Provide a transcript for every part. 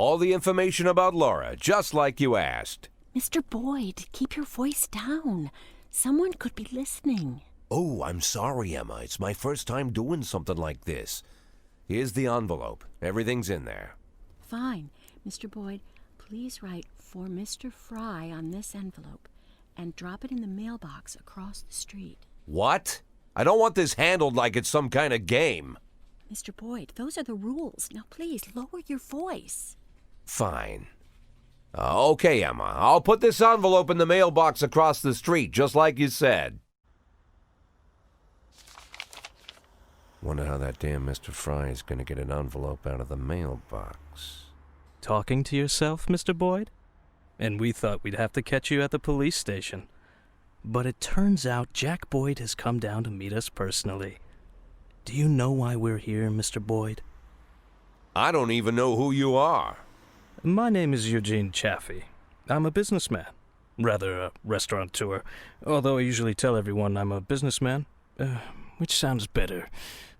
All the information about Laura, just like you asked. Mr. Boyd, keep your voice down. Someone could be listening. Oh, I'm sorry, Emma. It's my first time doing something like this. Here's the envelope. Everything's in there. Fine. Mr. Boyd, please write for Mr. Fry on this envelope and drop it in the mailbox across the street. What? I don't want this handled like it's some kind of game. Mr. Boyd, those are the rules. Now please, lower your voice. Fine. Okay, Emma. I'll put this envelope in the mailbox across the street, just like you said. Wonder how that damn Mr. Fry is going to get an envelope out of the mailbox. Talking to yourself, Mr. Boyd? And we thought we'd have to catch you at the police station. But it turns out Jack Boyd has come down to meet us personally. Do you know why we're here, Mr. Boyd? I don't even know who you are. My name is Eugene Chaffee. I'm a businessman. Rather, a restaurateur. Although I usually tell everyone I'm a businessman. Which sounds better?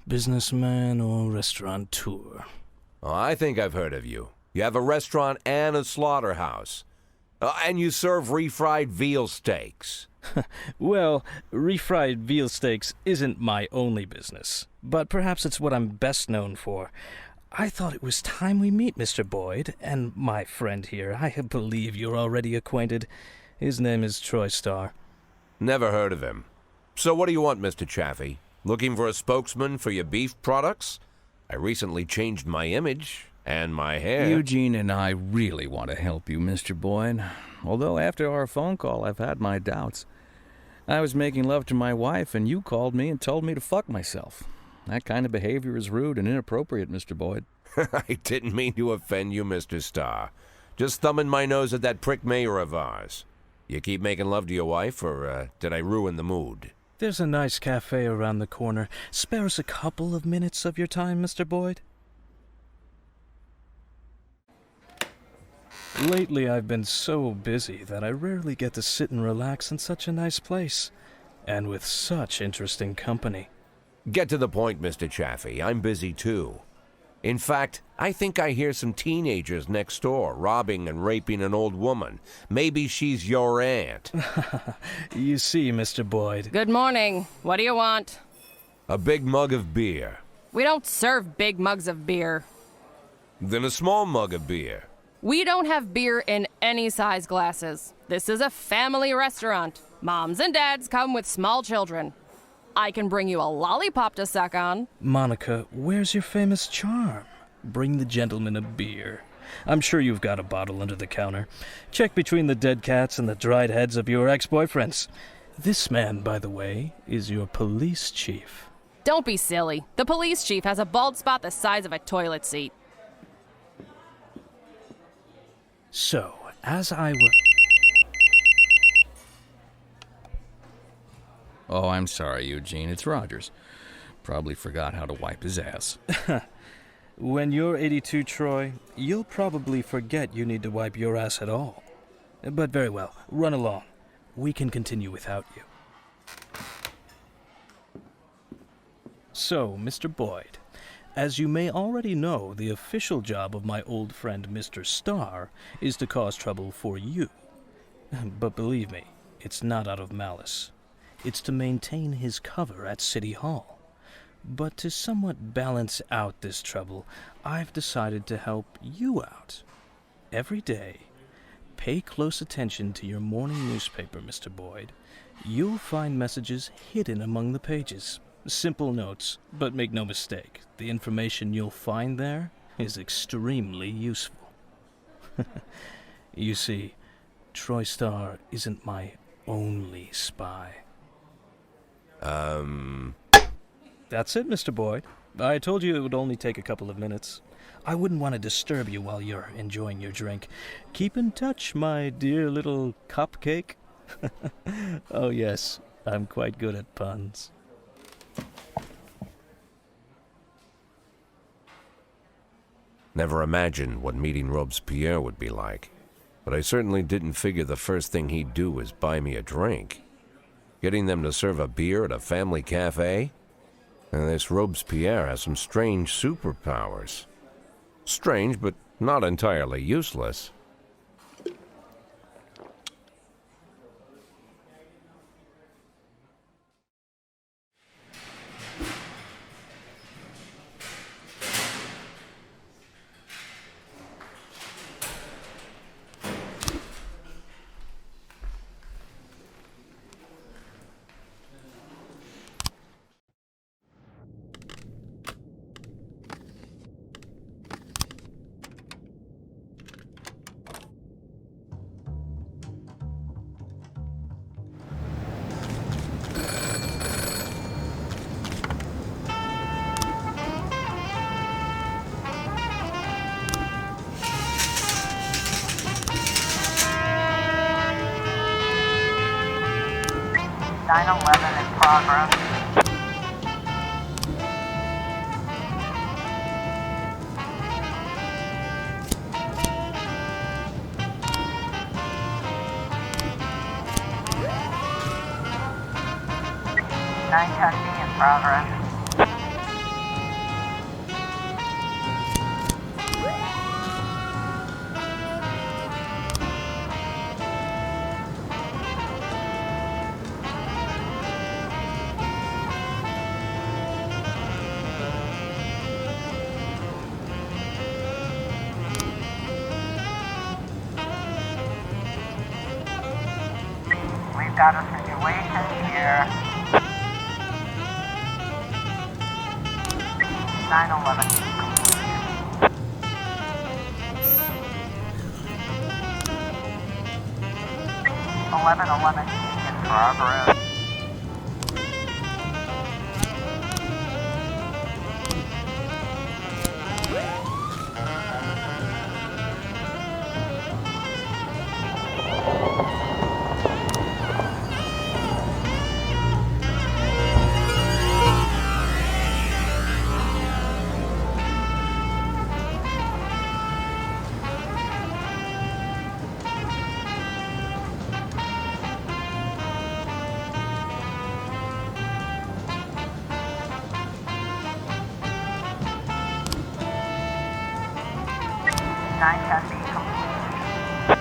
Businessman or restaurateur? Oh, I think I've heard of you. You have a restaurant and a slaughterhouse. And you serve refried veal steaks. Well, refried veal steaks isn't my only business, but perhaps it's what I'm best known for. I thought it was time we meet, Mr. Boyd, and my friend here. I believe you're already acquainted. His name is Troy Starr. Never heard of him. So what do you want, Mr. Chaffee? Looking for a spokesman for your beef products? I recently changed my image and my hair. Eugene and I really want to help you, Mr. Boyd. Although after our phone call, I've had my doubts. I was making love to my wife, and you called me and told me to fuck myself. That kind of behavior is rude and inappropriate, Mr. Boyd. I didn't mean to offend you, Mr. Starr. Just thumbing my nose at that prick mayor of ours. You keep making love to your wife, or did I ruin the mood? There's a nice cafe around the corner. Spare us a couple of minutes of your time, Mr. Boyd. Lately, I've been so busy that I rarely get to sit and relax in such a nice place, and with such interesting company. Get to the point, Mr. Chaffee. I'm busy too. In fact, I think I hear some teenagers next door robbing and raping an old woman. Maybe she's your aunt. You see, Mr. Boyd. Good morning. What do you want? A big mug of beer. We don't serve big mugs of beer. Then a small mug of beer. We don't have beer in any size glasses. This is a family restaurant. Moms and dads come with small children. I can bring you a lollipop to suck on. Monica, where's your famous charm? Bring the gentleman a beer. I'm sure you've got a bottle under the counter. Check between the dead cats and the dried heads of your ex-boyfriends. This man, by the way, is your police chief. Don't be silly. The police chief has a bald spot the size of a toilet seat. So, as I was... Oh, I'm sorry, Eugene. It's Rogers. Probably forgot how to wipe his ass. When you're 82, Troy, you'll probably forget you need to wipe your ass at all. But very well, run along. We can continue without you. So, Mr. Boyd, as you may already know, the official job of my old friend Mr. Starr is to cause trouble for you. But believe me, it's not out of malice. It's to maintain his cover at City Hall. But to somewhat balance out this trouble, I've decided to help you out. Every day, pay close attention to your morning newspaper, Mr. Boyd. You'll find messages hidden among the pages. Simple notes, but make no mistake, the information you'll find there is extremely useful. You see, Troy Starr isn't my only spy. That's it, Mr. Boyd. I told you it would only take a couple of minutes. I wouldn't want to disturb you while you're enjoying your drink. Keep in touch, my dear little cupcake. Oh yes, I'm quite good at puns. Never imagined what meeting Robespierre would be like. But I certainly didn't figure the first thing he'd do was buy me a drink. Getting them to serve a beer at a family cafe? And this Robespierre has some strange superpowers. Strange, but not entirely useless. In progress. 910B in progress. We've got a situation here. 911. 1111 in progress. Nine can be complete.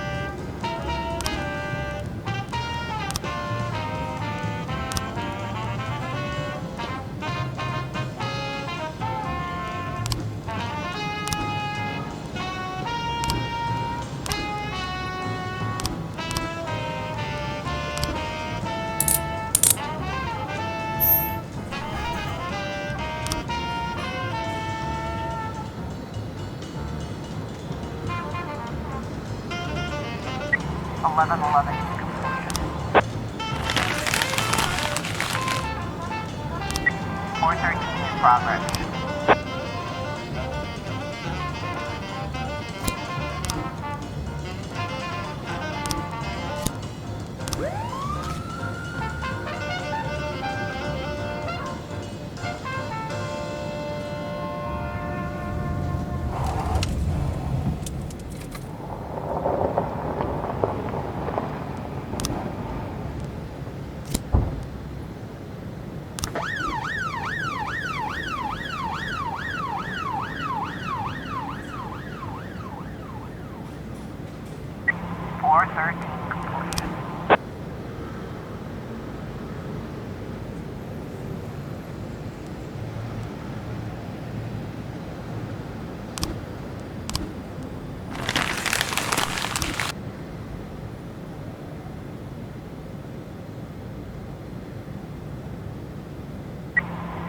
1111 completion. 413 in progress.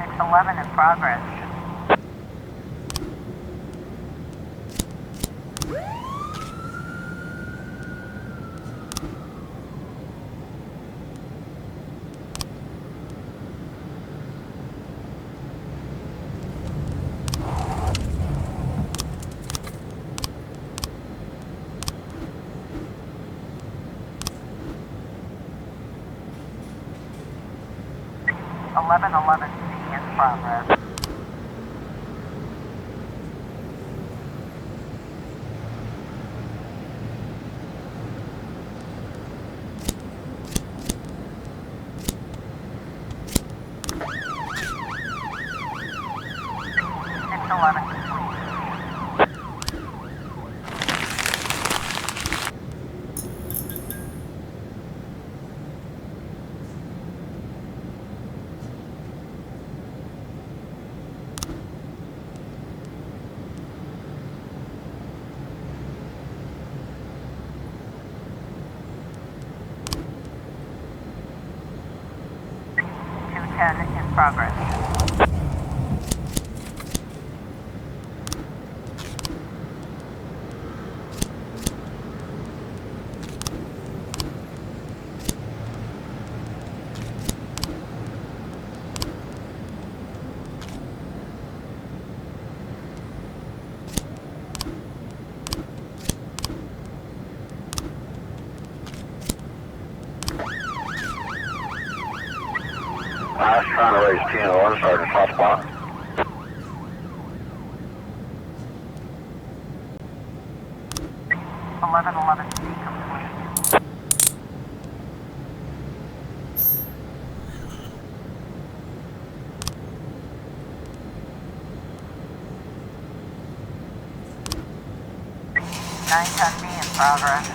It's 11 in progress. Eleven C in progress. It's 11 complete. 210 in progress. I was trying to raise TN1, Sergeant Hotspot. Eleven C complete. Nine 10B in progress.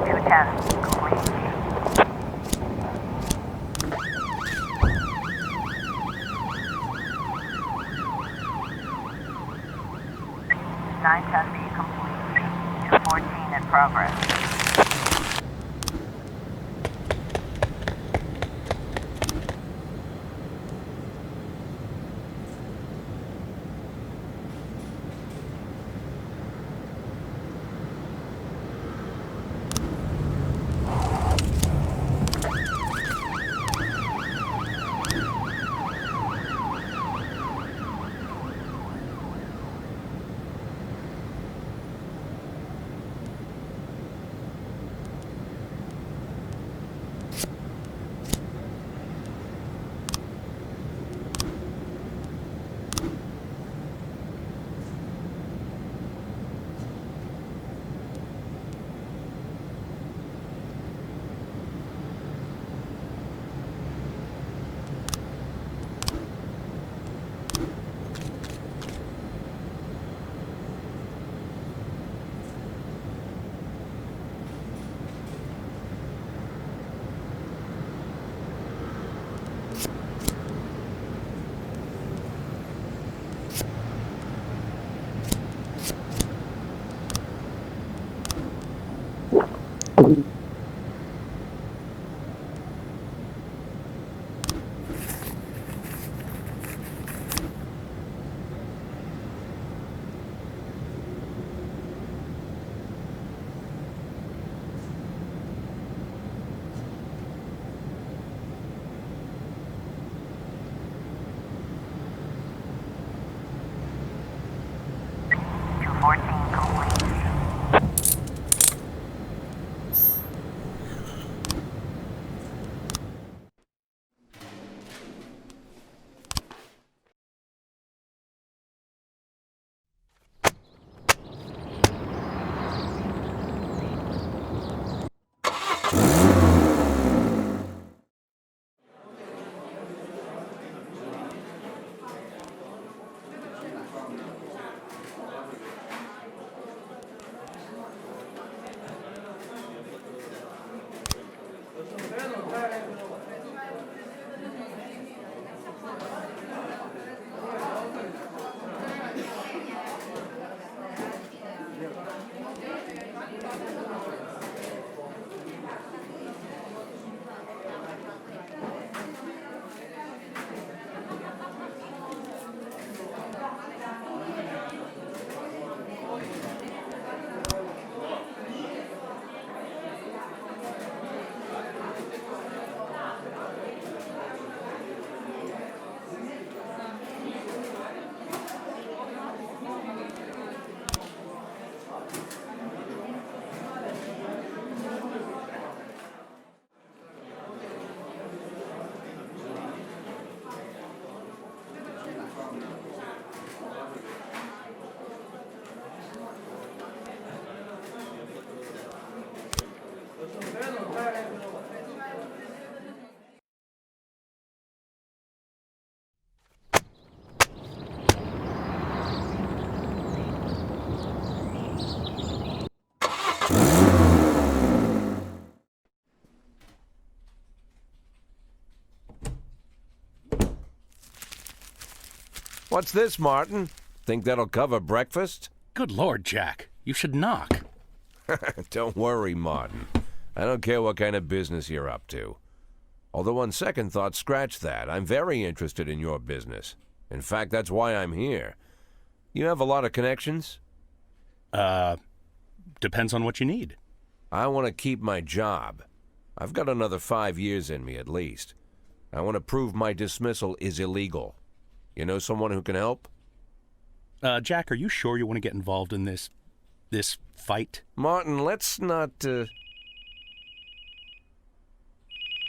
Two 10 complete. Nine 10B complete. 214 in progress. Two 14 complete. What's this, Martin? Think that'll cover breakfast? Good Lord, Jack. You should knock. Don't worry, Martin. I don't care what kind of business you're up to. Although on second thought, scratch that. I'm very interested in your business. In fact, that's why I'm here. You have a lot of connections? Depends on what you need. I want to keep my job. I've got another 5 years in me at least. I want to prove my dismissal is illegal. You know someone who can help? Jack, are you sure you want to get involved in this fight? Martin, let's not,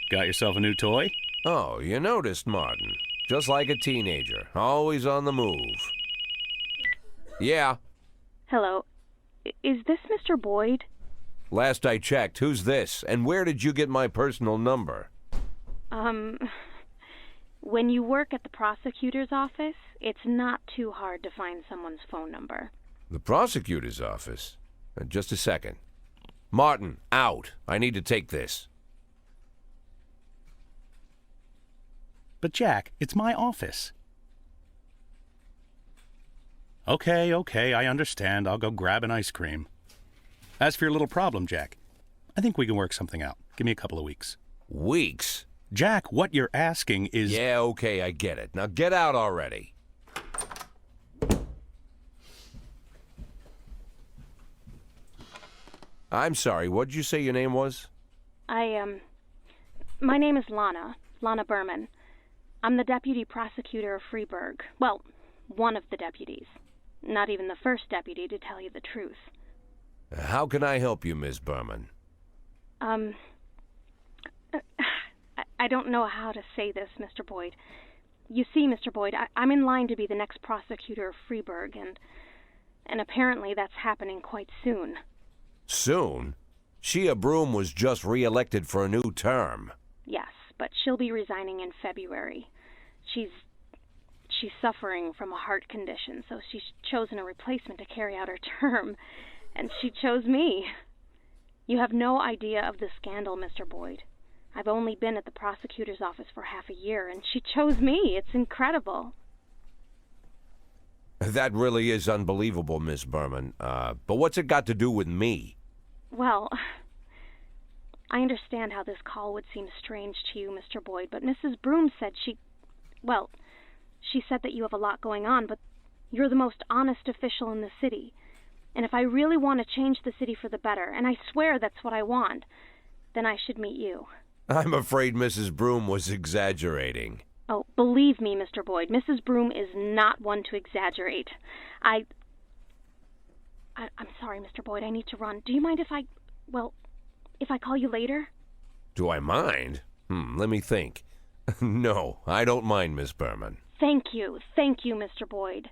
Got yourself a new toy? Oh, you noticed, Martin. Just like a teenager, always on the move. Yeah. Hello. Is this Mr. Boyd? Last I checked, who's this? And where did you get my personal number? When you work at the prosecutor's office, it's not too hard to find someone's phone number. The prosecutor's office? Just a second. Martin, out. I need to take this. But Jack, it's my office. Okay, I understand. I'll go grab an ice cream. As for your little problem, Jack, I think we can work something out. Give me a couple of weeks. Weeks? Jack, what you're asking is... Yeah, okay, I get it. Now get out already. I'm sorry, what'd you say your name was? My name is Lana Berman. I'm the deputy prosecutor of Freeburg. Well, one of the deputies. Not even the first deputy, to tell you the truth. How can I help you, Miss Berman? I don't know how to say this, Mr. Boyd. You see, Mr. Boyd, I'm in line to be the next prosecutor of Freeburg, and apparently that's happening quite soon. Soon? Shea Broom was just re-elected for a new term. Yes, but she'll be resigning in February. She's suffering from a heart condition, so she's chosen a replacement to carry out her term, and she chose me. You have no idea of the scandal, Mr. Boyd. I've only been at the prosecutor's office for half a year, and she chose me. It's incredible. That really is unbelievable, Miss Berman. But what's it got to do with me? Well, I understand how this call would seem strange to you, Mr. Boyd, but Mrs. Broom said she said that you have a lot going on, but you're the most honest official in the city. And if I really want to change the city for the better, and I swear that's what I want, then I should meet you. I'm afraid Mrs. Broom was exaggerating. Oh, believe me, Mr. Boyd, Mrs. Broom is not one to exaggerate. I'm sorry, Mr. Boyd, I need to run. Do you mind if I call you later? Do I mind? Let me think. No, I don't mind, Miss Berman. Thank you, Mr. Boyd.